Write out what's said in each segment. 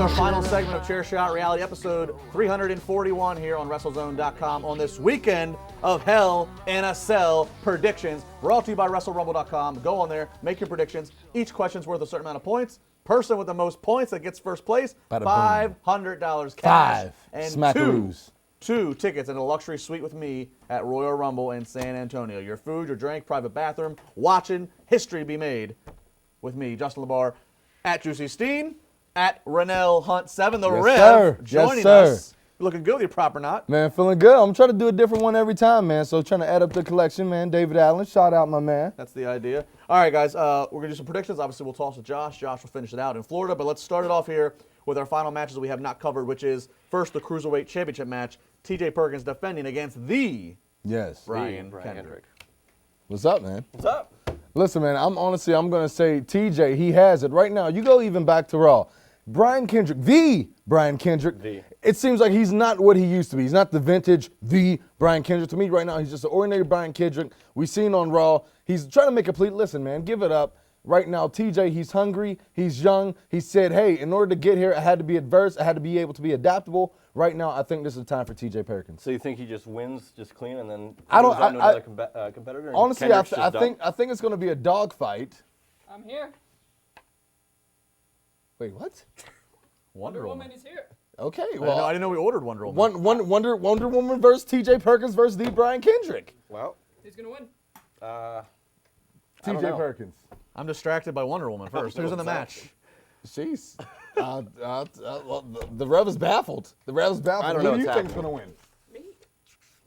our final segment of Chair Shot Reality, episode 341 here on WrestleZone.com on this weekend of Hell in a Cell predictions. Brought to you by WrestleRumble.com. Go on there, make your predictions. Each question's worth a certain amount of points. Person with the most points that gets first place, $500 cash. And two tickets in a luxury suite with me at Royal Rumble in San Antonio. Your food, your drink, private bathroom, watching, history be made with me, Justin LeBar, at Juicy Steen, at Rennell Hunt 7, the Rev, joining us. You're looking good with your prop or not. Man, feeling good. I'm trying to do a different one every time, man. So trying to add up the collection, man. David Allen, shout out my man. That's the idea. All right, guys, we're going to do some predictions. Obviously, we'll toss to Josh. Josh will finish it out in Florida. But let's start it off here with our final matches that we have not covered, which is first the Cruiserweight Championship match. T.J. Perkins defending against the Brian Kendrick. What's up, man? What's up? Listen, man, I'm going to say TJ, he has it. Right now, you go even back to Raw. Brian Kendrick, the Brian Kendrick, it seems like he's not what he used to be. He's not the vintage, the Brian Kendrick. To me, right now, he's just an ordinary Brian Kendrick. We've seen on Raw. He's trying to make a complete, listen, man, give it up. Right now, TJ, he's hungry, he's young. He said, hey, in order to get here, I had to be adverse. I had to be able to be adaptable. Right now, I think this is the time for TJ Perkins. So you think he just wins just clean and then moves on to another competitor? Honestly, I think it's going to be a dog fight. I'm here. Wait, what? Wonder Woman is here. Okay, well, I didn't know we ordered Wonder Woman. Wonder Woman versus TJ Perkins versus the Brian Kendrick. Well, who's gonna win? TJ Perkins. I'm distracted by Wonder Woman first. Who's in the match? Jeez. The Rev is baffled. I don't know. Who do you think's gonna win? Me.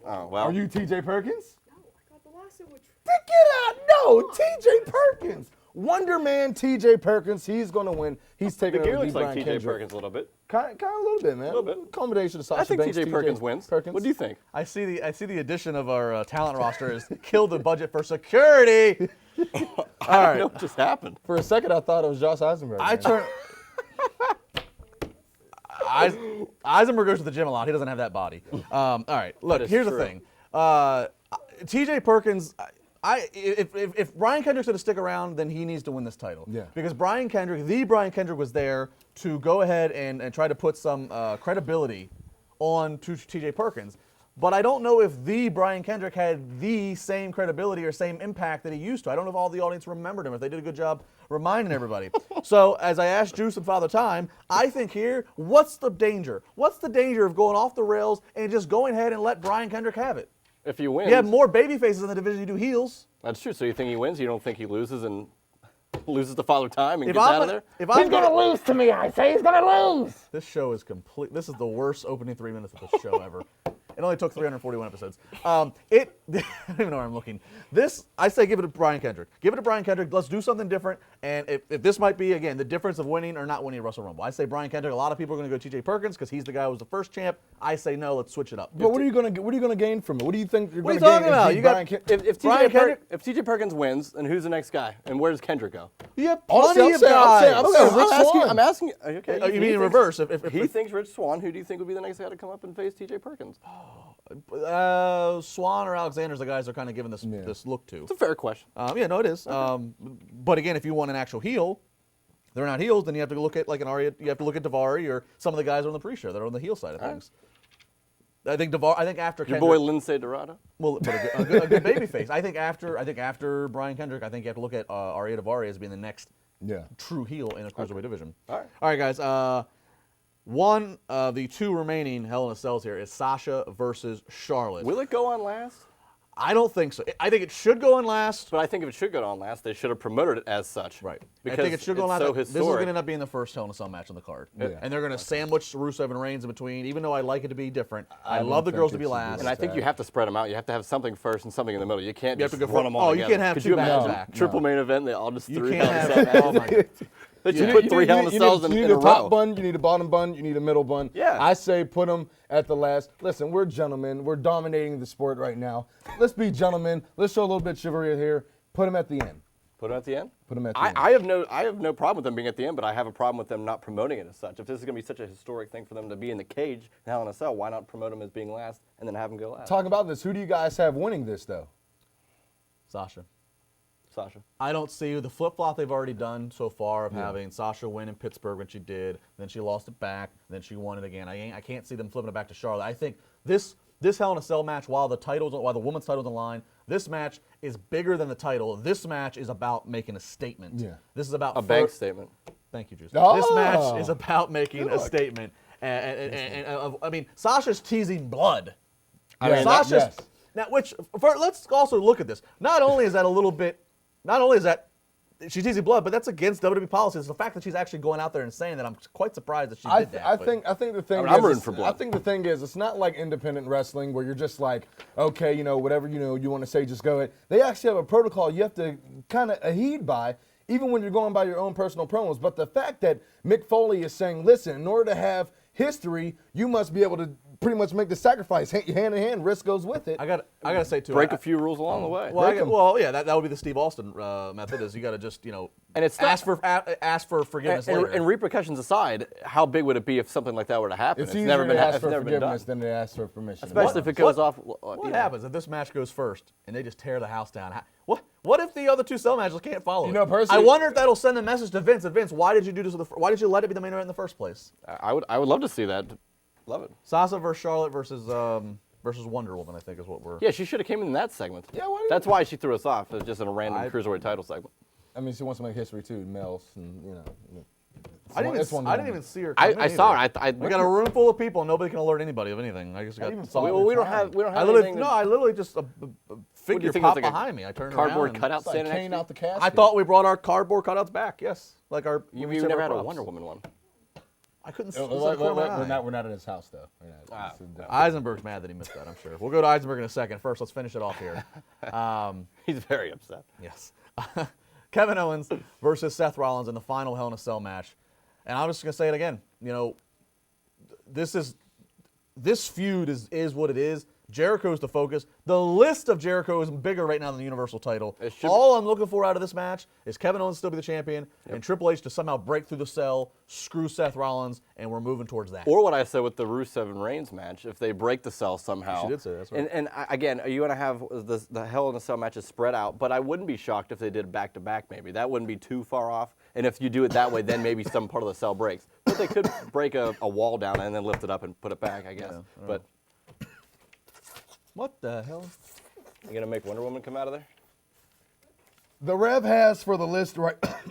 Oh well. Are you TJ Perkins? No, I got the lawsuit with. Get out! No, TJ Perkins. Wonder Man TJ Perkins. He's gonna win. He's taking the over looks like Brian TJ Kendrick. Perkins a little bit. Kind of a little bit, man. A little bit. Combination of Sasha I think Banks, TJ Perkins wins. What do you think? I see the addition of our talent roster has killed the budget for security. I don't know what just happened. For a second, I thought it was Josh Eisenberg. Eisenberg goes to the gym a lot. He doesn't have that body. All right, look, here's the thing. TJ Perkins, if Brian Kendrick's going to stick around, then he needs to win this title. Yeah. Because Brian Kendrick was there to go ahead and try to put some credibility on to TJ Perkins. But I don't know if the Brian Kendrick had the same credibility or same impact that he used to. I don't know if all the audience remembered him, if they did a good job reminding everybody. So as I asked Juice and Father Time, I think here, what's the danger? What's the danger of going off the rails and just going ahead and let Brian Kendrick have it? If he wins. You have more baby faces in the division than you do heels. That's true. So you think he wins? You don't think he loses and loses to Father Time and gets out of there? He's going to lose to me, I say. He's going to lose. This show is complete. This is the worst opening 3 minutes of this show ever. It only took 341 episodes. I don't even know where I'm looking. I say give it to Brian Kendrick. Give it to Brian Kendrick. Let's do something different. And if this might be, again, the difference of winning or not winning a Wrestle Rumble. I say Brian Kendrick. A lot of people are going to go TJ Perkins because he's the guy who was the first champ. I say no, let's switch it up. But what are you going to gain from it? What do you think you're What going are to you gain? talking about? If TJ Perkins wins, then who's the next guy? And where does Kendrick go? You have plenty of guys. I'm asking. Okay. You mean in reverse? If he thinks Rich Swann, who do you think would be the next guy to come up and face TJ Perkins? Swan or Alexander's the guys they're kind of giving this look to. It's a fair question. It is. Okay. But again, if you want an actual heel, they're not heels, then you have to look at like an Arya. You have to look at Daivari or some of the guys on the pre-show that are on the heel side of things. I think after your Kendrick, boy Lindsay Dorado. Well, but a good baby face. I think after Brian Kendrick, I think you have to look at Arya Daivari as being the next true heel in the Cruiserweight division. All right, guys. One of the two remaining Hell in a Cells here is Sasha versus Charlotte. Will it go on last? I don't think so. I think it should go on last. But I think if it should go on last, they should have promoted it as such. Right. Because I think it should go on last. So this is going to end up being the first Hell in a Cell match on the card. Yeah. And they're going to sandwich Rusev and Reigns in between, even though I like it to be different. I love the girls to be last. And I think you have to spread them out. You have to have something first and something in the middle. You can't just run them all together. You can't have two back-to-back. Triple main event, they all just threw it down. But you put three Hell in a Cells in a row. You need a top bun, you need a bottom bun, you need a middle bun. Yeah. I say put them at the last. Listen, we're gentlemen. We're dominating the sport right now. Let's be gentlemen. Let's show a little bit of chivalry here. Put them at the end. Put them at the end? Put them at the end. I have no problem with them being at the end, but I have a problem with them not promoting it as such. If this is going to be such a historic thing for them to be in the cage in Hell in a Cell, why not promote them as being last and then have them go last? Talk about this. Who do you guys have winning this, though? Sasha. Sasha. I don't see the flip-flop they've already done so far of having Sasha win in Pittsburgh when she did, then she lost it back, then she won it again. I can't see them flipping it back to Charlotte. I think this Hell in a Cell match, while the women's title's on the line, this match is bigger than the title. This match is about making a statement. Yeah. This is about A bank statement. Thank you, Juice. Oh. This match is about making a statement. I mean, Sasha's teasing blood. I mean, Sasha's yes. now, let's also look at this. Not only is that she's teasing blood, but that's against WWE policy. It's the fact that she's actually going out there and saying that. I'm quite surprised that she did that. I think the thing I'm is, rooting for blood. I think the thing is, it's not like independent wrestling where you're just like, okay, whatever you want to say, just go ahead. They actually have a protocol you have to kind of adhere by, even when you're going by your own personal promos. But the fact that Mick Foley is saying, listen, in order to have history, you must be able to pretty much make the sacrifice hand in hand. Risk goes with it. I got to say too. Break a few rules along the way. That would be the Steve Austin method. Is you got to just And it's ask for forgiveness later. And repercussions aside, how big would it be if something like that were to happen? It's easier to ask for forgiveness than to ask for permission. Especially if it goes off. What happens if this match goes first and they just tear the house down? What if the other two cell matches can't follow it? Personally, I wonder if that'll send a message to Vince. Vince, why did you do this? Why did you let it be the main event in the first place? I would love to see that. Love it. Sasha versus Charlotte versus Wonder Woman, I think is what we're. Yeah, she should have came in that segment. Yeah, that's why she threw us off. It was just in a random Cruiserweight title segment. I mean, she wants to make history too, males, and I didn't even see her. I saw her. We got a room full of people. Nobody can alert anybody of anything. I just got. We don't have anything. I literally just a figure popped behind me. I turned cardboard around. cutout standing Kane out the casket. I thought we brought our cardboard cutouts back. Yes, like our. You never had a Wonder Woman one. I couldn't see. We're not at his house though. Eisenberg's mad that he missed that. I'm sure. We'll go to Eisenberg in a second. First, let's finish it off here. He's very upset. Yes. Kevin Owens versus Seth Rollins in the final Hell in a Cell match. And I'm just going to say it again. This feud is what it is. Jericho's the focus. The list of Jericho is bigger right now than the Universal title. All I'm looking for out of this match is Kevin Owens still be the champion and Triple H to somehow break through the cell, screw Seth Rollins, and we're moving towards that. Or what I said with the Rusev and Reigns match, if they break the cell somehow. She did say that, that's right. And again, are you going to have the Hell in a Cell matches spread out? But I wouldn't be shocked if they did back-to-back maybe. That wouldn't be too far off. And if you do it that way, then maybe some part of the cell breaks. But they could break a wall down and then lift it up and put it back, I guess. But what the hell? You going to make Wonder Woman come out of there? The Rev has for the list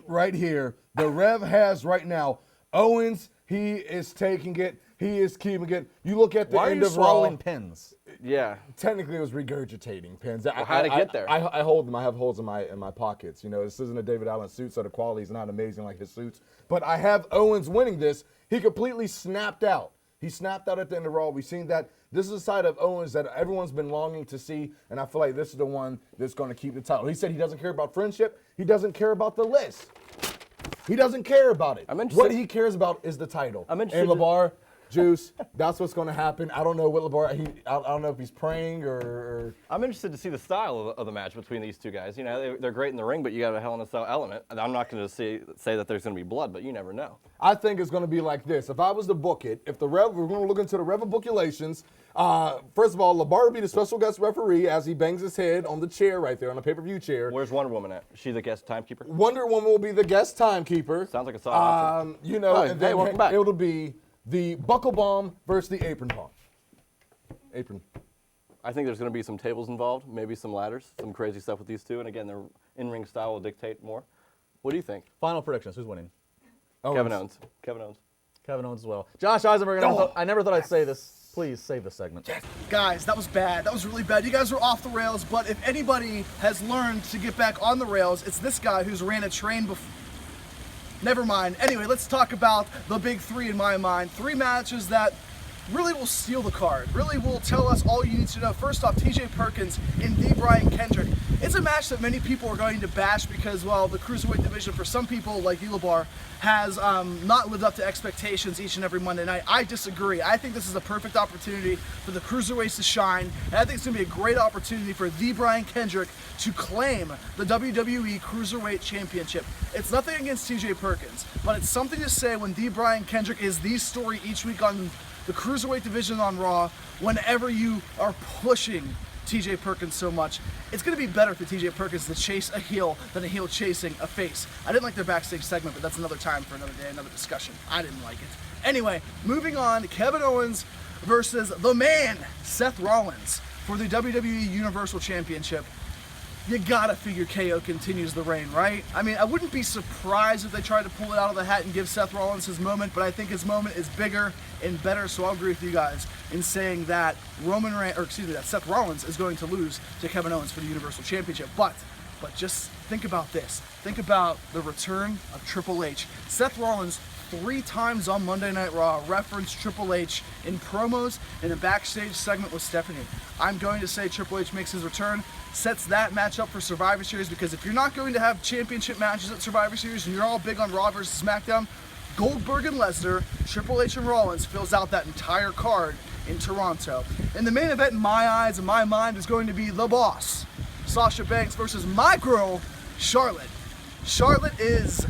right here. The Rev has right now Owens. He is taking it. He is keeping it. You look at the end of Raw. Why are you swallowing pins? Yeah. Technically, it was regurgitating pins. Well, how did it get there? I hold them. I have holes in my pockets. This isn't a David Allen suit, so the quality is not amazing like his suits. But I have Owens winning this. He completely snapped out. He snapped out at the end of Raw. We've seen that. This is a side of Owens that everyone's been longing to see, and I feel like this is the one that's going to keep the title. He said he doesn't care about friendship. He doesn't care about the list. He doesn't care about it. What he cares about is the title. And LeBar, Juice, that's what's going to happen. I don't know what LeBar, I don't know if he's praying or. I'm interested to see the style of the match between these two guys. They're great in the ring, but you got a Hell in a Cell element. And I'm not going to say that there's going to be blood, but you never know. I think it's going to be like this. If I was to book it, if we're going to look into the Revaboculations, first of all, LeBar would be the special guest referee as he bangs his head on the chair right there, on the pay-per-view chair. Where's Wonder Woman at? Is she the guest timekeeper? Wonder Woman will be the guest timekeeper. Sounds like a solid option. And then welcome back. It'll be the buckle bomb versus the apron bomb. Apron. I think there's going to be some tables involved, maybe some ladders, some crazy stuff with these two. And again, their in-ring style will dictate more. What do you think? Final predictions. Who's winning? Kevin Owens. Kevin Owens as well. Josh Eisenberg, I never thought I'd say this. Please save this segment. Guys, that was bad. That was really bad. You guys were off the rails, but if anybody has learned to get back on the rails, it's this guy who's ran a train before. Never mind. Anyway, let's talk about the big three in my mind. 3 matches that really will steal the card, really will tell us all you need to know. First off, TJ Perkins and the Brian Kendrick. It's a match that many people are going to bash because, well, the Cruiserweight division, for some people like Elabar, has not lived up to expectations each and every Monday night. I disagree. I think this is a perfect opportunity for the Cruiserweights to shine, and I think it's going to be a great opportunity for the Brian Kendrick to claim the WWE Cruiserweight Championship. It's nothing against TJ Perkins, but it's something to say when the Brian Kendrick is the story each week on the Cruiserweight division on Raw, whenever you are pushing TJ Perkins so much. It's going to be better for TJ Perkins to chase a heel than a heel chasing a face. I didn't like their backstage segment, but that's another time for another day, another discussion. I didn't like it. Anyway, moving on, Kevin Owens versus the man, Seth Rollins, for the WWE Universal Championship. You gotta figure KO continues the reign, right? I mean, I wouldn't be surprised if they tried to pull it out of the hat and give Seth Rollins his moment, but I think his moment is bigger and better, so I'll agree with you guys in saying that that Seth Rollins is going to lose to Kevin Owens for the Universal Championship. But just think about this. Think about the return of Triple H. Seth Rollins 3 times on Monday Night Raw referenced Triple H in promos in a backstage segment with Stephanie. I'm going to say Triple H makes his return, sets that match up for Survivor Series, because if you're not going to have championship matches at Survivor Series and you're all big on Raw versus SmackDown, Goldberg and Lesnar, Triple H and Rollins fills out that entire card in Toronto. And the main event in my eyes and my mind is going to be The Boss, Sasha Banks versus my girl, Charlotte. Charlotte is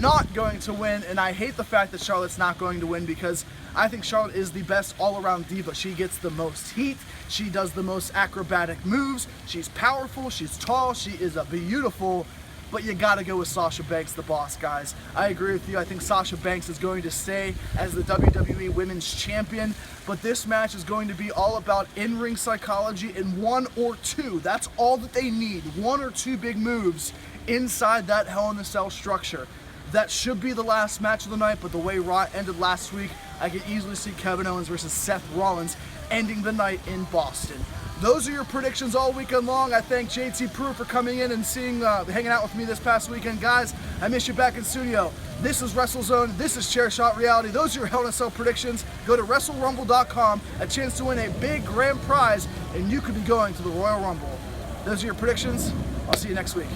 not going to win, and I hate the fact that Charlotte's not going to win, because I think Charlotte is the best all-around diva. She gets the most heat, she does the most acrobatic moves, she's powerful, she's tall, she is a beautiful, but you gotta go with Sasha Banks, the Boss, guys. I agree with you. I think Sasha Banks is going to stay as the WWE Women's Champion, but this match is going to be all about in-ring psychology in 1 or 2. That's all that they need, 1 or 2 big moves inside that Hell in a Cell structure. That should be the last match of the night, but the way Raw ended last week, I could easily see Kevin Owens versus Seth Rollins ending the night in Boston. Those are your predictions all weekend long. I thank JT Prue for coming in and hanging out with me this past weekend. Guys, I miss you back in studio. This is WrestleZone. This is Chairshot Reality. Those are your Hell in a Cell predictions. Go to WrestleRumble.com, a chance to win a big grand prize, and you could be going to the Royal Rumble. Those are your predictions. I'll see you next week.